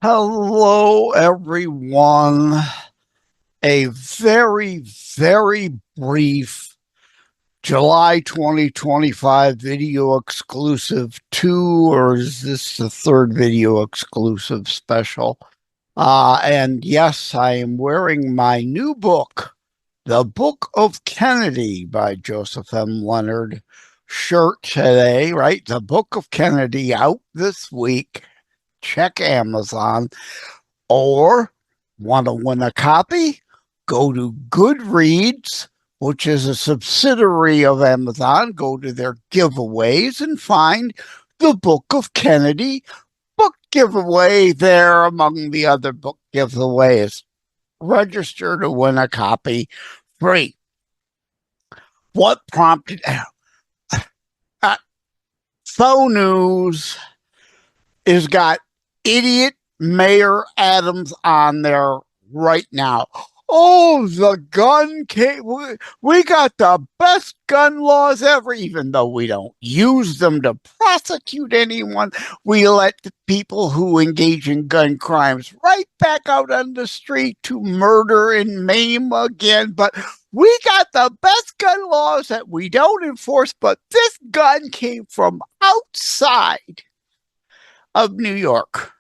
Hello, everyone. A very brief July 2025 video exclusive 2, or is this the third video exclusive special? And yes, I am wearing my new book, The Book of Kennedy by Joseph M. Leonard shirt today, right? The Book of Kennedy out this week. Check Amazon. Or want to win a copy? Go to Goodreads, which is a subsidiary of Amazon. Go to their giveaways and find the Book of Kennedy book giveaway there among the other book giveaways. Register to win a copy free. What prompted Faux News has got idiot Mayor Adams on there right now. Oh, the gun case. We got the best gun laws ever, even though we don't use them to prosecute anyone. We let the people who engage in gun crimes right back out on the street to murder and maim again. But we got the best gun laws that we don't enforce. But this gun came from outside of New York.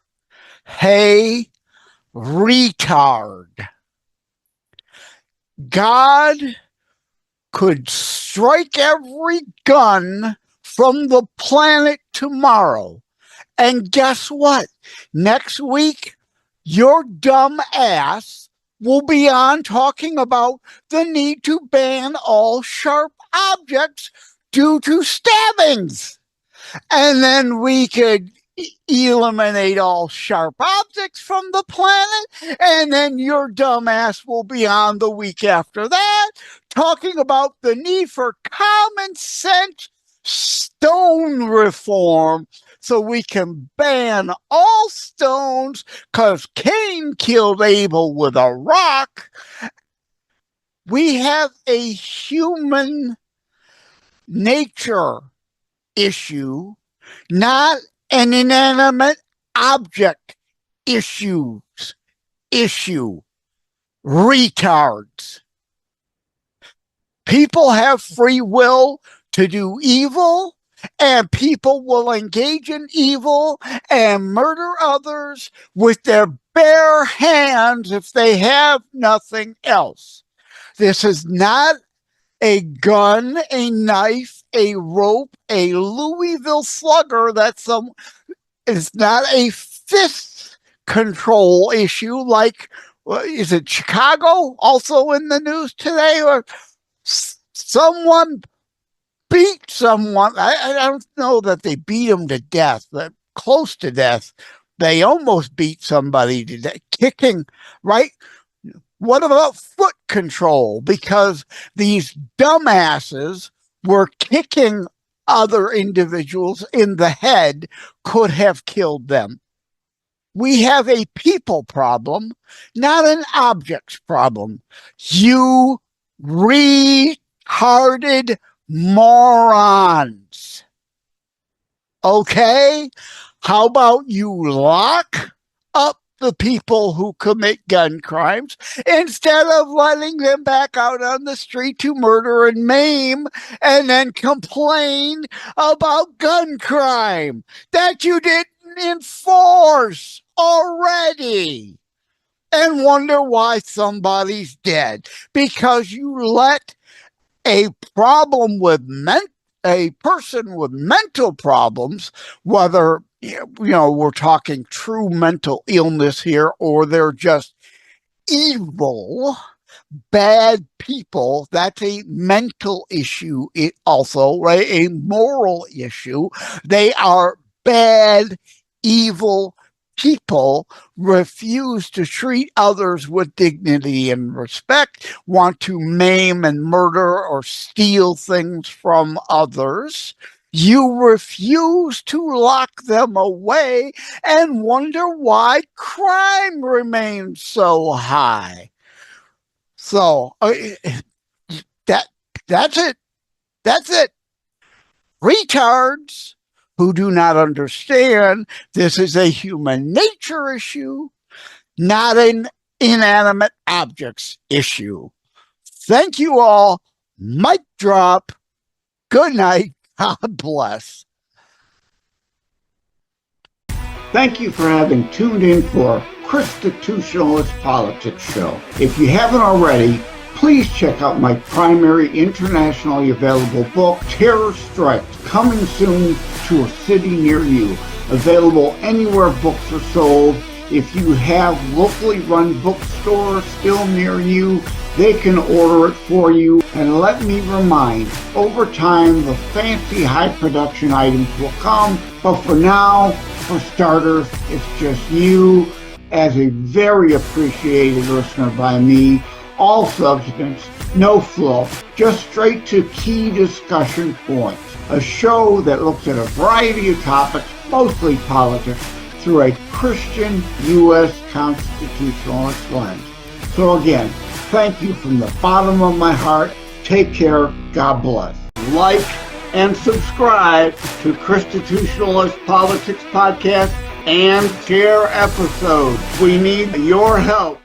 Hey, retard. God could strike every gun from the planet tomorrow. And guess what? Next week, your dumb ass will be on talking about the need to ban all sharp objects due to stabbings. And then we could eliminate all sharp objects from the planet, and then your dumbass will be on the week after that talking about the need for common sense stone reform so we can ban all stones because Cain killed Abel with a rock. We have a human nature issue, not an inanimate object issue. Retards. People have free will to do evil, and people will engage in evil and murder others with their bare hands if they have nothing else. This is not a gun, a knife, a rope, a Louisville slugger. It's not a fist control issue like, is it Chicago also in the news today? Or someone beat someone. I don't know that they beat him to death, but close to death. They almost beat somebody to death, kicking, right? What about foot control? Because these dumbasses were kicking other individuals in the head, could have killed them. We have a people problem, not an objects problem. You retarded morons. Okay? How about you lock up the people who commit gun crimes instead of letting them back out on the street to murder and maim and then complain about gun crime that you didn't enforce already and wonder why somebody's dead because you let a problem with a person with mental problems, whether we're talking true mental illness here, or they're just evil, bad people. That's a mental issue. It also, right, a moral issue. They are bad, evil people, refuse to treat others with dignity and respect, want to maim and murder or steal things from others. You refuse to lock them away and wonder why crime remains so high. So that's it. Retards who do not understand this is a human nature issue, not an inanimate objects issue. Thank you all. Mic drop. Good night. God bless. Thank you for having tuned in for Constitutionalist Politics Show. If you haven't already, please check out my primary internationally available book, Terror Strikes, coming soon to a city near you. Available anywhere books are sold. If you have locally run bookstores still near you, they can order it for you. And let me remind, over time, the fancy high production items will come. But for now, for starters, it's just you as a very appreciated listener by me. All substance, no fluff, just straight to key discussion points. A show that looks at a variety of topics, mostly politics, through a Christian U.S. constitutionalist lens. So again, thank you from the bottom of my heart. Take care. God bless. Like and subscribe to Constitutionalist Politics Podcast and share episodes. We need your help.